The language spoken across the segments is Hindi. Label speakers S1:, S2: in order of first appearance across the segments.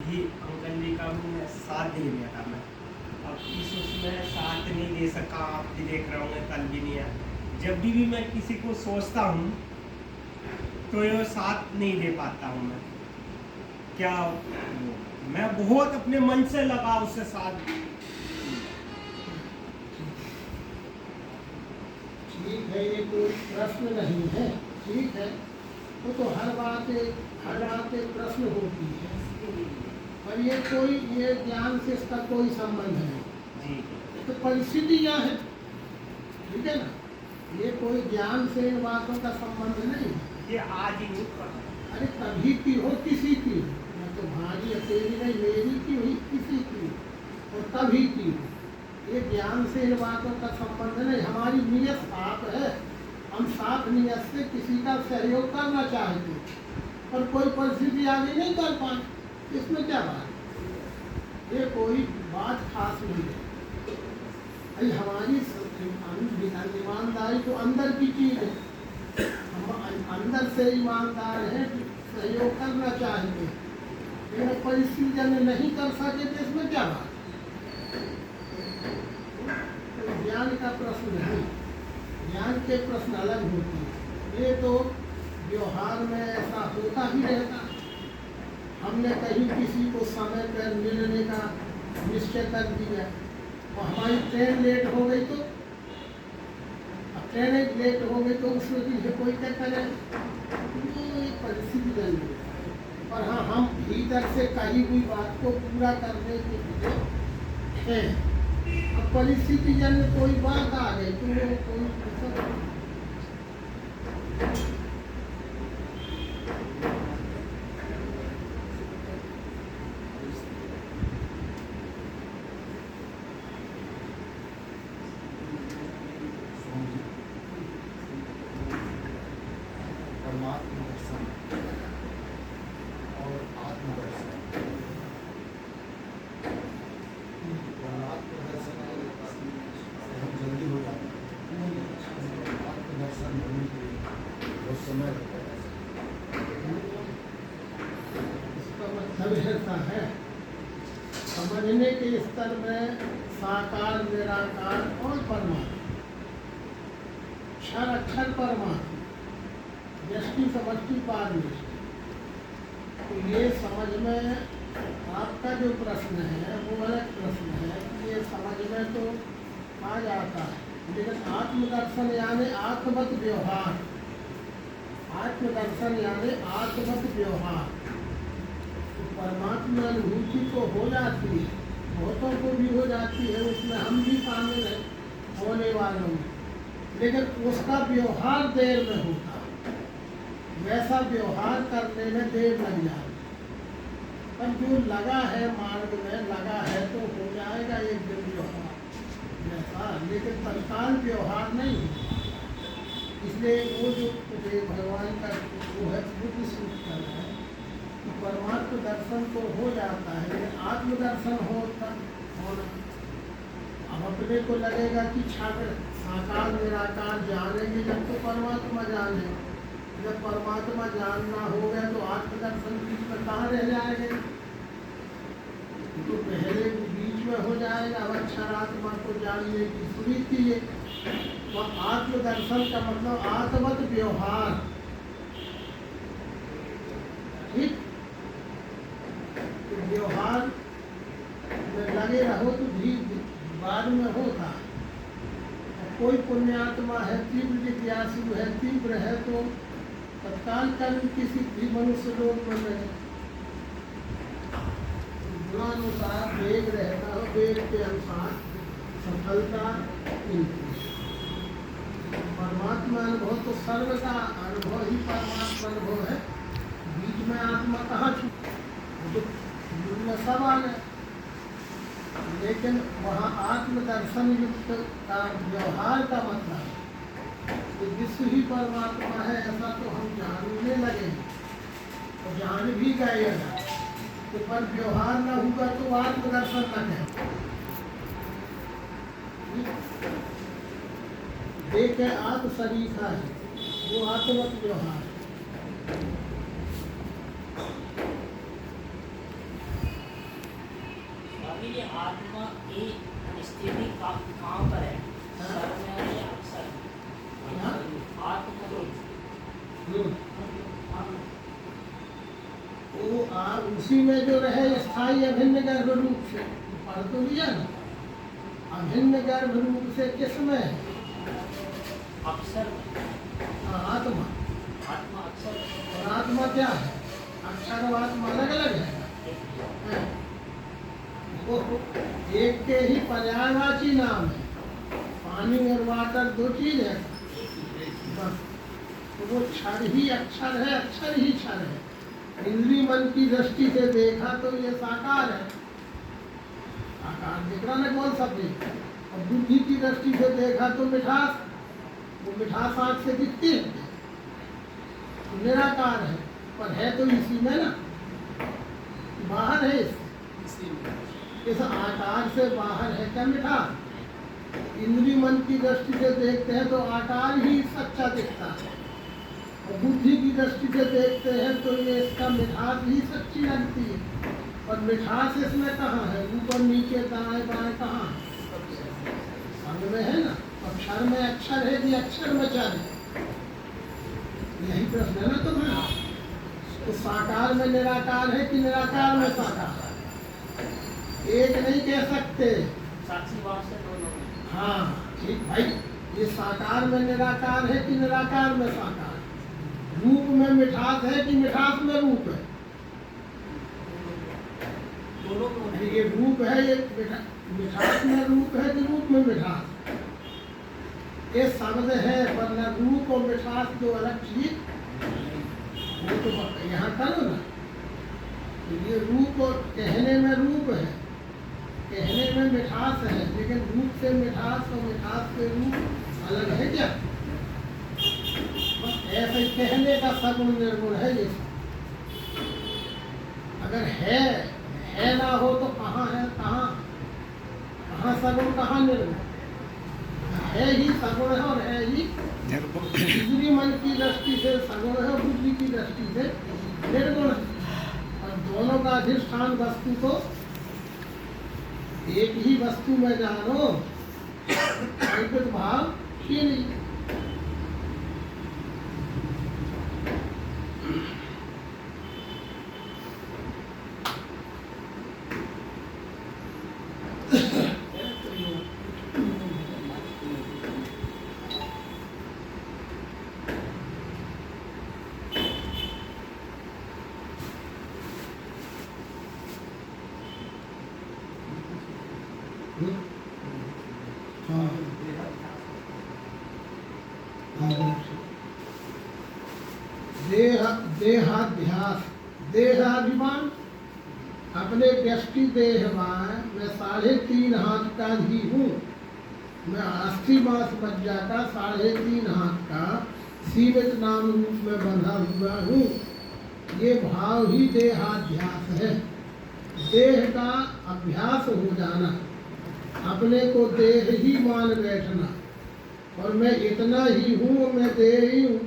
S1: भी अंकल जी का भी साथ दे दिया था मैं। अब इस उसमें साथ नहीं दे सका, आप भी देख रहे होंगे, कल भी नहीं है। जब भी मैं किसी को सोचता हूँ तो ये साथ नहीं दे पाता हूँ मैं। क्या मैं बहुत अपने मन से लगा उससे साथ।
S2: ठीक है, ये कोई प्रश्न नहीं है, ठीक है। वो तो हर बात एक प्रश्न होती है, पर ये ज्ञान से इसका कोई संबंध नहीं।
S1: जी
S2: तो परिस्थितियाँ है, ठीक है ना। ये कोई ज्ञान से इन बातों का संबंध नहीं है।
S1: ये आज ही नहीं पढ़ा।
S2: अरे कभी की हो, किसी की हो, मैं तो भारी अकेली नहीं, मेरी की हुई, किसी की हो, और कभी की हो। ये ज्ञान से इन बातों का संबंध नहीं। हमारी नीयत साफ है, हम साफ नीयत से किसी का सहयोग करना चाहते, पर कोई परिस्थिति आगे नहीं कर पाए, इसमें क्या बात है? ये कोई बात खास नहीं है। भाई हमारी ईमानदारी तो अंदर की चीज़ है, हम अंदर से ईमानदार हैं, सहयोग करना चाहेंगे, लेकिन परिस्थिति जब नहीं कर सके तो इसमें क्या बात? तो ज्ञान का प्रश्न नहीं, ज्ञान के प्रश्न अलग होते हैं। ये तो व्यवहार में ऐसा होता ही रहता। हमने कहीं किसी को समय पर मिलने का निश्चय कर दिया और हमारी ट्रेन लेट हो गई, तो ट्रेन लेट हो गई तो उसमें भी कोई क्या करे, ये परिस्थिति बन गई। और हाँ, हम भीतर से कही हुई बात को पूरा करने के लिए हैं। अब परिस्थिति जन कोई बात आ गई तो वो कोई
S3: परमात्म दर्शन और आत्मदर्शन। परमात्म दर्शन से हम जल्दी हो जाते हैं, आत्मदर्शन होने के लिए बहुत समय लगता है।
S2: इसका मतलब ऐसा है, समझने के स्तर में साकार, निराकार और परमात्मा, क्षर अक्षर परमात्मा, व्यष्टि समष्टि पारदृष्टि। तो ये समझ में आपका जो प्रश्न है वो अलग प्रश्न है, ये समझ में तो आ जाता है, लेकिन आत्मदर्शन यानी आत्मवत व्यवहार, आत्मदर्शन यानी आत्मवत व्यवहार। तो परमात्मा अनुभूति तो हो जाती है, बहुतों को भी हो जाती है, उसमें हम भी शामिल हैं होने वालों में, लेकिन उसका व्यवहार देर में होता है, वैसा व्यवहार करने में देर लग जाती। पर जो लगा है मार्ग में लगा है तो हो जाएगा एक दिन व्यवहार वैसा, लेकिन तत्काल व्यवहार नहीं होता। इसलिए वो जो भगवान का वो है बुद्धि सूत्र है कि परमात्म दर्शन तो हो जाता है, लेकिन आत्मदर्शन हो तब होना। अब अपने को लगेगा कि छात्र साकार निराकार जानेंगे जब तो परमात्मा जाने, जब परमात्मा जानना हो गया तो आत्मदर्शन बीच में कहाँ रह जाएंगे? तो पहले बीच में हो जाएगा। अब अक्षरात्मा को जानने की सुरीति है, तो आत्मदर्शन का मतलब आत्मवत व्यवहार, ठीक। तो व्यवहार में लगे रहो तो भी बाद में होता। कोई पुण्यात्मा है, तीव्र जिज्ञासु है, तीव्र है, तो तत्काल कर्म किसी भी मनुष्य लोग में रहे, गुणानुसार वेग रहता हो, वेग के अनुसार सफलता मिलती है। परमात्मा अनुभव तो सर्व का अनुभव ही परमात्मा अनुभव है, बीच में आत्मा कहाँ छूटे, में सब आ गए। लेकिन वहाँ आत्मदर्शन युक्त का व्यवहार का मतलब है कि विश्व ही परमात्मा है, ऐसा तो हम जानने लगे और जान भी गए अगर, तो पर व्यवहार न हुआ तो आत्मदर्शन न है। देखे आत्म शरीफा है, वो आत्मवत व्यवहार है।
S4: आत्मा की स्थिति कहाँ पर है? सर में है या अक्षर में?
S2: हाँ?
S4: आत्मा
S2: उसी में जो रहे स्थायी अभिन्न गर्भ रूप से, पढ़ तो लिया ना, अभिन्न गर्भ रूप से किसमें है?
S4: अक्षर में।
S2: आत्मा।
S4: आत्मा अक्षर में।
S2: और आत्मा क्या है? अक्षर और आत्मा अलग अलग है। वो एक के ही पर्यायवाची नाम है। पानी और वाटर दो चीज है बस। तो वो क्षर ही अक्षर है, अक्षर ही क्षर है। इंद्री मन की दृष्टि से देखा तो ये साकार है, साकार दिख रहा ना कौन सा देख। और बुद्धि की दृष्टि से देखा तो मिठास, वो मिठास आँख से दिखती है, तो निराकार है। पर है तो इसी में ना, बाहर है इस आकार से बाहर है क्या मिठास? इंद्री मन की दृष्टि से देखते हैं तो आकार ही सच्चा दिखता है, और बुद्धि की दृष्टि से देखते हैं तो ये इसका मिठास ही सच्ची लगती है। और मिठास इसमें कहाँ है? ऊपर नीचे दाएं बाएं कहाँ है? संग में है ना। अक्षर में अक्षर है कि अक्षर में चर है? यही प्रश्न है ना तुम्हें। तो साकार में निराकार है कि निराकार में साकार? एक नहीं कह सकते।
S4: साक्षी भाव से दोनों में।
S2: हाँ ठीक भाई, ये साकार में निराकार है कि निराकार में साकार? रूप में मिठास है कि मिठास में रूप है?
S4: दोनों को
S2: अरे ये रूप है, ये मिठास में रूप है कि रूप में मिठास? ये शब्द है पर न रूप और मिठास दो अलग चीज। वो तो यहाँ करो ना, तो ये रूप और कहने में रूप है, कहने में मिठास है, लेकिन रूप से मिठास और मिठास से रूप अलग है क्या? बस ऐसे कहने का सगुण निर्गुण है ये। अगर है ना हो तो कहाँ है? कहाँ सगुण कहाँ निर्गुण? है ही सगुण है और है ही इंद्रिय मन की दृष्टि से सगुण है, बुद्धि की दृष्टि से निर्गुण है। और दोनों का अधिष्ठान वस्तु तो एक ही वस्तु में जानो, कल्पित भाव ही नहीं। देहाध्यास, देहाभिमान। अपने व्यष्टि देहवान मैं 3.5 हाथ का ही हूँ। मैं अस्थि मांस मज्जा का 3.5 हाथ का सीमित नाम रूप में बंधा हुआ हूँ। ये भाव ही देहाध्यास है। देह का अभ्यास हो जाना, अपने को देह ही मान बैठना, और मैं इतना ही हूँ, मैं देह ही हूँ,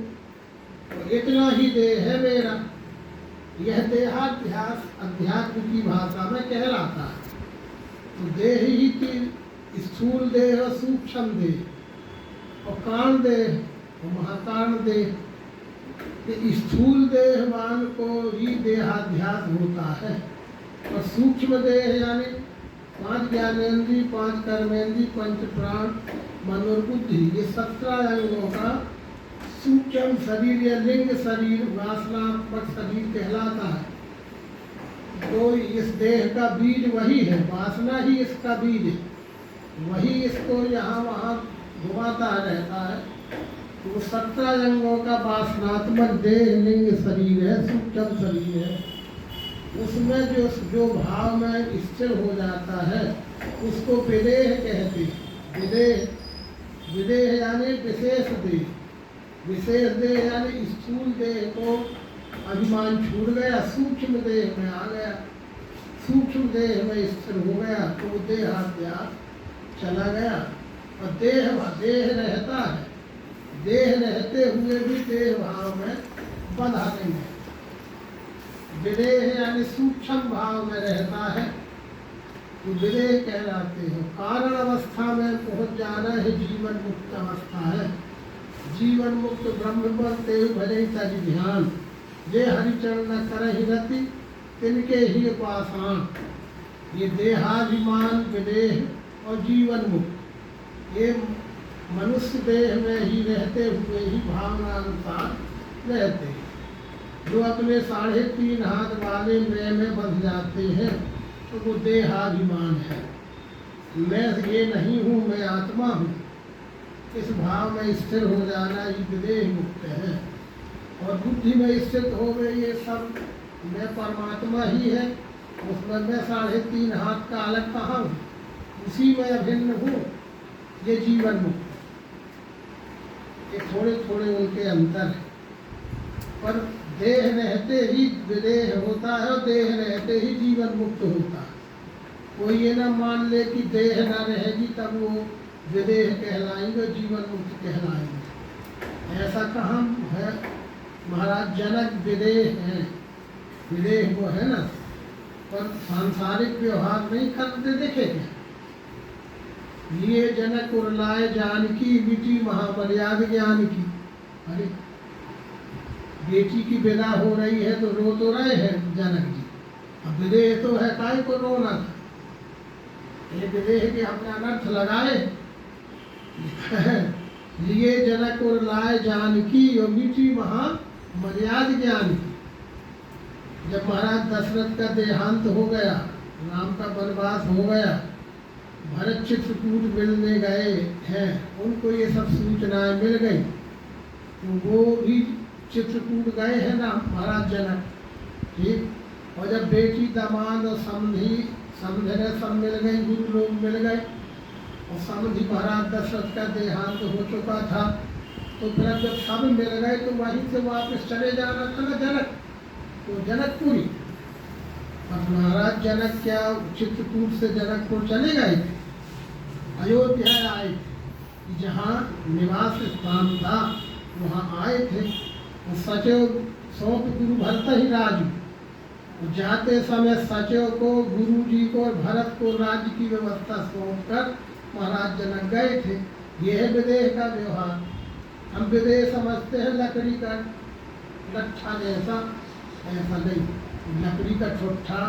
S2: और इतना ही देह है मेरा। यह देहाध्यास अध्यात्म की भाषा में कहलाता है। तो देह ही की स्थूल देह और सूक्ष्म देह और कारण देह और महाकारण देह, स्थूल देहवान को ही देहाध्यास होता है। और सूक्ष्म देह यानी 5 ज्ञानेंद्रिय, 5 कर्मेंद्रिय, 5 प्राण, मन और बुद्धि, ये 17 अंगों का सूक्ष्म शरीर या लिंग शरीर, वासनात्मक शरीर कहलाता है। तो इस देह का बीज वही है, वासना ही इसका बीज है, वही इसको यहाँ वहाँ घुमाता रहता है। तो 17 अंगों का वासनात्मक देह लिंग शरीर है, सूक्ष्म शरीर है। उसमें जो भाव में स्थिर हो जाता है उसको विदेह कहते हैं। विदेह यानी विशेष देह, विशेष देह यानी स्थूल देह को अभिमान छूट गया, सूक्ष्म देह में आ गया, सूक्ष्म देह में स्थिर हो गया, तो देहाध्यास चला गया। और देह रहता है, देह रहते हुए भी देह भाव में बंधा नहीं है। विदेह यानी सूक्ष्म भाव में रहता है, तो विदेह कहलाते हैं। कारण अवस्था में पहुंच जाना है जीवन मुक्त अवस्था है। जीवन मुक्त ब्रह्म पर तेव भरे तज ध्यान, जे हरिचरण न करहि रति तिनके ही उपासान। ये देहाभिमान विदेह और जीवन मुक्त, ये मनुष्य देह में ही रहते हुए ही भावना अनुसार रहते हैं। जो अपने 3.5 हाथ वाले मैं में बंध जाते हैं तो वो देहाभिमान है। मैं ये नहीं हूँ, मैं आत्मा हूँ, इस भाव में स्थिर हो जाना ये विदेह मुक्त है। और बुद्धि में स्थित हो गए ये सब मैं परमात्मा ही है, उसमें मैं 3.5 हाथ का अलग कहाँ हूँ, उसी में अभिन्न हूँ, ये जीवन मुक्त। ये थोड़े थोड़े उनके अंतर है, पर देह रहते ही विदेह होता है और देह रहते ही जीवन मुक्त होता है। कोई ये ना मान ले कि देह ना रहेगी तब वो विदेह कहलाएंगे, जीवन मुक्त कहलाएंगे। ऐसा कहाँ है? महाराज जनक विदेह हैं, विदेह वो है ना, पर सांसारिक व्यवहार नहीं करते देखे क्या? ये जनक उरलाए जानकी, मिटी महामर्याद ज्ञान की। अरे बेटी की विदा हो रही है तो रो तो रहे हैं जनक जी, अब विदेह तो है, काय को रोना था? ये विदेह के अपने अनर्थ लगाए। लिए जनक और लाए जानकी और मिटी महा मर्याद ज्ञान की। जब महाराज दशरथ का देहांत हो गया, राम का वनवास हो गया, भरत चित्रकूट मिलने गए हैं, उनको ये सब सूचनाएं मिल गई, तो वो भी चित्रकूट गए हैं ना महाराज जनक, ठीक। और जब बेटी दामाद और समधी समझने सब मिल गए, गुरु लोग मिल गए, और समधी महाराज दशरथ का देहांत हो चुका था, तो फिर जब सब मिल गए तो वहीं से वापस चले जाना था ना जनक, तो जनकपुरी। अब महाराज जनक क्या चित्रकूट से जनकपुर चले गए थे? अयोध्या आए थे, जहाँ निवास स्थान था वहाँ आए थे। सचिव सौंप गुरु भरत ही राजू, जाते समय सचिव को, गुरु जी को और भरत को राज्य की व्यवस्था सौंप कर महाराज जनक गए थे। यह है विदेह का व्यवहार। हम विदेह समझते हैं लकड़ी का लट्ठा जैसा, ऐसा नहीं। लकड़ी का ठोठा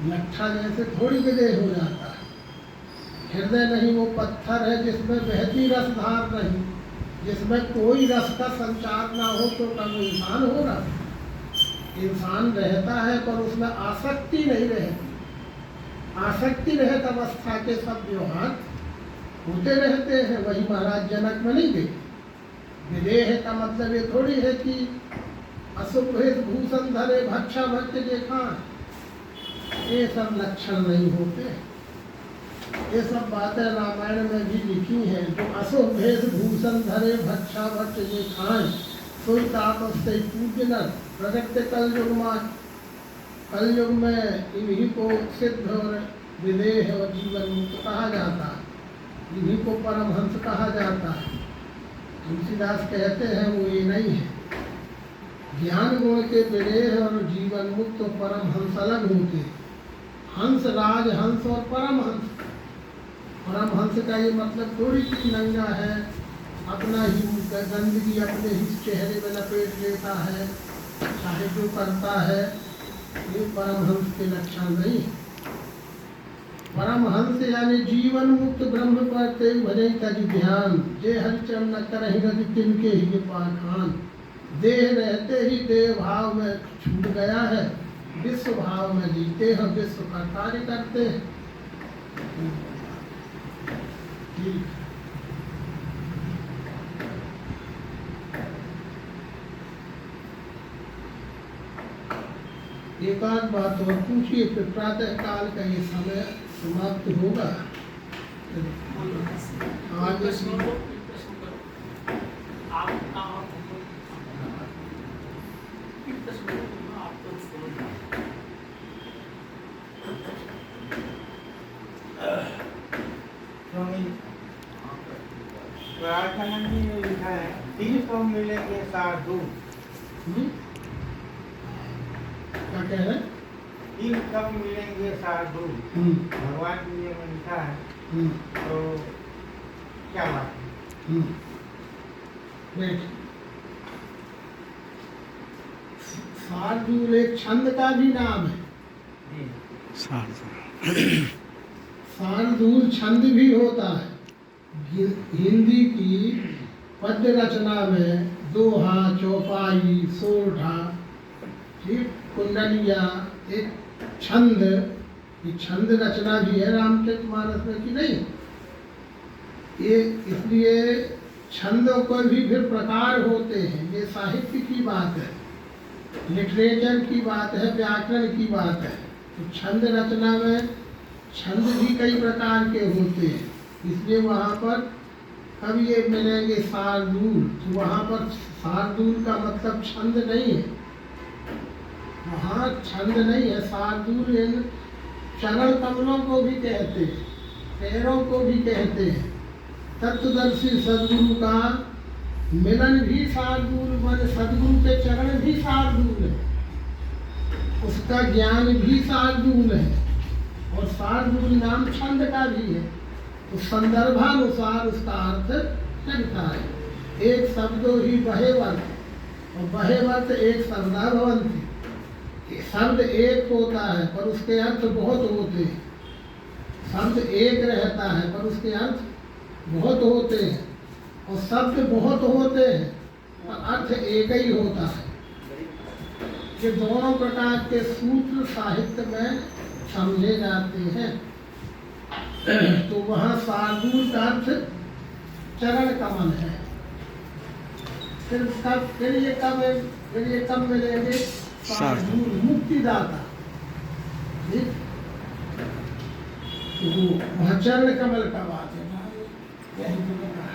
S2: लट्ठा जैसे थोड़ी विदेह हो जाता है। हृदय नहीं, वो पत्थर है जिसमें बहती रसधार नहीं, जिसमें कोई रस का संचार ना हो तो कब इंसान हो रहा? इंसान रहता है पर उसमें आसक्ति नहीं रहती। आसक्ति रहित अवस्था के सब व्यवहार होते रहते हैं, वही महाराज जनक में नहीं देखे। विदेह का मतलब ये थोड़ी है कि अशुभ भूषण धरे भक्षा भक्त जे खान, ये सब लक्षण नहीं होते। ये सब बातें रामायण में भी लिखी हैं। जो अशुभ भेद भूषण धरे भक्षा भक्त जे खाए, सोई तापस्ते पूज्य नर प्रगट कलयुग में। कलयुग में इन्हीं को सिद्ध और विदेह और जीवन मुक्त कहा जाता है, इन्हीं को परमहंस कहा जाता है। तुलसीदास कहते हैं वो ये नहीं है। ज्ञान गुण के विदेह और जीवन मुक्त और परमहंस अलग होते हैं। हंस, राज हंस और परमहंस। परमहंस का ये मतलब थोड़ी सी नंगा है, अपना ही गंदगी अपने ही चेहरे में लपेट लेता है, चाहे जो करता है, ये परमहंस के लक्षण नहीं है। परमहंस यानी जीवन मुक्त ब्रह्म पर ते भरे तज ध्यान, जे हरिचरण न करहि रति तिनके ही पाखान। देह रहते ही देह भाव में छूट गया है, विश्व भाव में जीते हैं, विश्व का कार्य करते हैं। ठीक। एक आध बात और पूछिए, फिर प्रातः काल का ये समय समाप्त होगा। आगे
S3: प्रार्थना में लिखा है 300 मिलेंगे साधु।
S2: क्या कह रहे हैं?
S5: तीन कब मिलेंगे साधु भगवान जी ने लिखा है तो क्या बात है?
S2: बैठ। शार्दूल एक छंद का भी नाम है।
S5: जी
S2: शार्दूल छंद भी होता है। हिंदी की पद्य रचना में दोहा, चौपाई, सोरठा, ठीक, कुंडलिया एक छंद, ये छंद रचना भी है रामचरितमानस में कि नहीं। ये इसलिए छंदों पर भी फिर प्रकार होते हैं। ये साहित्य की बात है, लिटरेचर की बात है, व्याकरण की बात है। तो छंद रचना में छंद भी कई प्रकार के होते हैं। इसलिए वहाँ पर अब ये मिलेंगे शार्दूल, तो वहाँ पर शार्दूल का मतलब छंद नहीं है, वहाँ छंद नहीं है। शार्दूल इन चरण कमलों को भी कहते हैं, पैरों को भी कहते हैं। तत्वदर्शी सद्गुरु का मिलन भी शार्दूल, मान सद्गुरु के चरण भी शार्दूल है, उसका ज्ञान भी शार्दूल है। और शार्दूल नाम छंद का भी है, तो संदर्भानुसार उसका अर्थ लगता है। एक शब्दों ही बहेवर्त, और बहेवर्त एक शब्दा भवन्ति। शब्द एक होता है पर उसके अर्थ बहुत होते हैं। शब्द एक रहता है पर उसके अर्थ बहुत होते हैं, और शब्द बहुत होते हैं पर अर्थ एक ही होता है। ये दोनों प्रकार के सूत्र साहित्य में समझे जाते हैं। तो वहाँ शार्दूल का अर्थ चरण कमल है। फिर ये कब मिलेंगे? शार्दूल मुक्तिदाता, ठीक? तो वहाँ चरण कमल का बात है, यही तो बता है।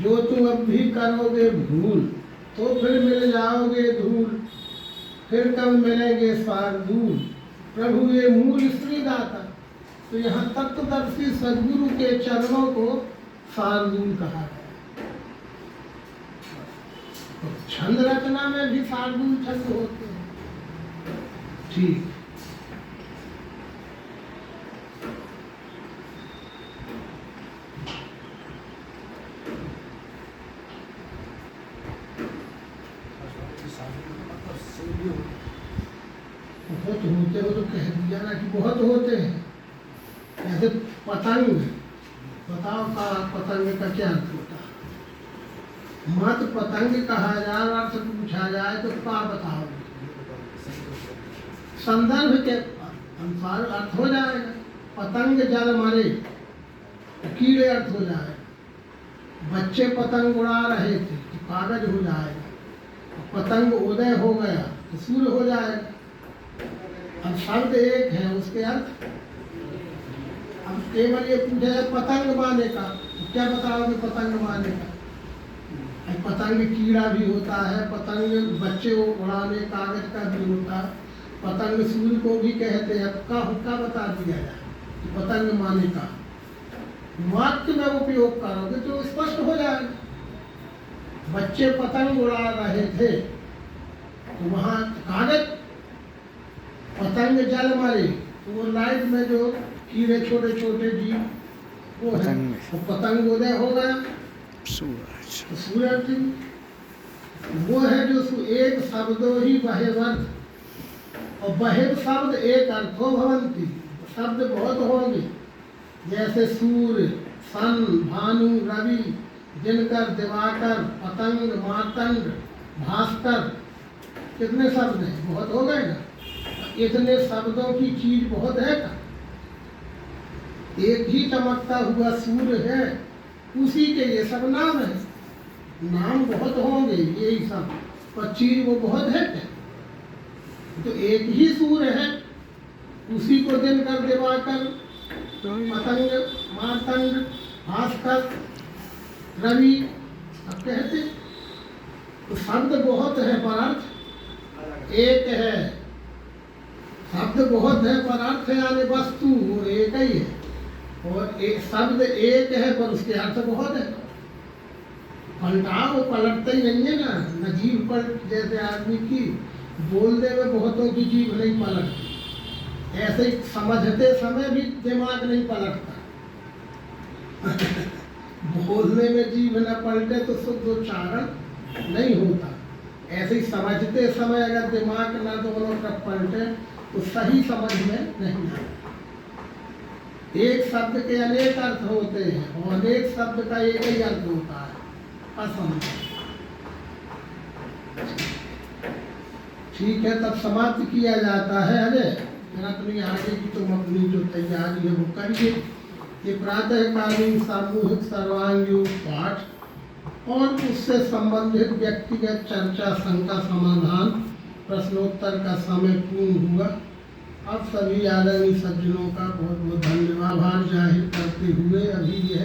S2: जो तुम अब भी करोगे भूल, तो फिर मिल जाओगे धूल। फिर कब मिलेंगे शार्दूल, प्रभु ये मूल श्रीदाता। तो यहाँ तत्वदर्शी सद्गुरु के चरणों को शार्दूल कहा गया। तो छंद रचना में भी शार्दूल छंद होते हैं, ठीक। बहुत होते हो तो कह दिया ना कि बहुत होते हैं। जैसे पतंग, बताओ का पतंग का क्या अर्थ होता है? मत पतंग कहा जाए, अर्थ पूछा जाए तो क्या बताओ? संदर्भ के अनुसार अर्थ हो जाएगा। पतंग जल मरे तो कीड़े अर्थ हो जाएगा। बच्चे पतंग उड़ा रहे थे तो कागज हो जाएगा। पतंग उदय हो गया तो सूर्य हो जाएगा। अब शब्द एक है, उसके अर्थ अब केवल ये पूछा जाए पतंग माने का, तो क्या बताओगे पतंग माने का? पतंग कीड़ा भी होता है, पतंग बच्चे को उड़ाने कागज का भी होता है, पतंग सूर्य को भी कहते हैं। अब का बता दिया जाए कि पतंग माने का। वाक्य में उपयोग करोगे तो स्पष्ट हो जाएगा। बच्चे पतंग उड़ा रहे थे तो वहाँ कागज, पतंग जल मरे तो वो लाइट में जो कीड़े छोटे छोटे जीव वो है, तो पतंग उदय हो गया तो सूरज वो है जो एक शब्दों ही बहेवर्त, और बहेव शब्द एक अर्थो भवंती, शब्द बहुत होंगे। जैसे सूर्य, सन, भानु, रवि, दिनकर, दिवाकर, पतंग, मातंग, भास्कर, कितने शब्द हैं? बहुत हो गए ना। इतने शब्दों की चीज बहुत है का? एक ही चमकता हुआ सूर्य है, उसी के ये सब नाम है। नाम बहुत होंगे यही सब, पर चीज वो बहुत है क्या? तो एक ही सूर्य है, उसी को दिनकर, दिवाकर, पतंग, मातंग, भास्कर, रवि अब कहते। तो शब्द बहुत है पर अर्थ एक है। शब्द बहुत है पर अर्थ यानी वस्तु वो एक ही है, और एक शब्द एक है पर उसके अर्थ बहुत है। पलटा वो पलटता ही नहीं है ना, न जीभ पलट, जैसे आदमी की बोलने में बहुतों की जीभ नहीं पलटती, ऐसे ही समझते समय भी दिमाग नहीं पलटता। बोलने में जीभ न पलटे तो शुद्ध उच्चारण नहीं होता, ऐसे ही समझते समय अगर दिमाग न दोनों तरफ पलटे तो सही समझ में नहीं आता। एक शब्द के अनेक अर्थ होते हैं और अनेक शब्द का एक ही अर्थ होता है, असंभव। ठीक है, तब समाप्त किया जाता है। अजय जरा अपनी आगे की तुम अपनी जो तैयारी है वो करिए। ये प्रातःकालीन सामूहिक सर्वांगीण पाठ और उससे संबंधित व्यक्तिगत चर्चा, शंका समाधान, प्रश्नोत्तर का समय पूर्ण हुआ। अब सभी आदरणीय सज्जनों का बहुत बहुत धन्यवाद जाहिर करते हुए अभी यह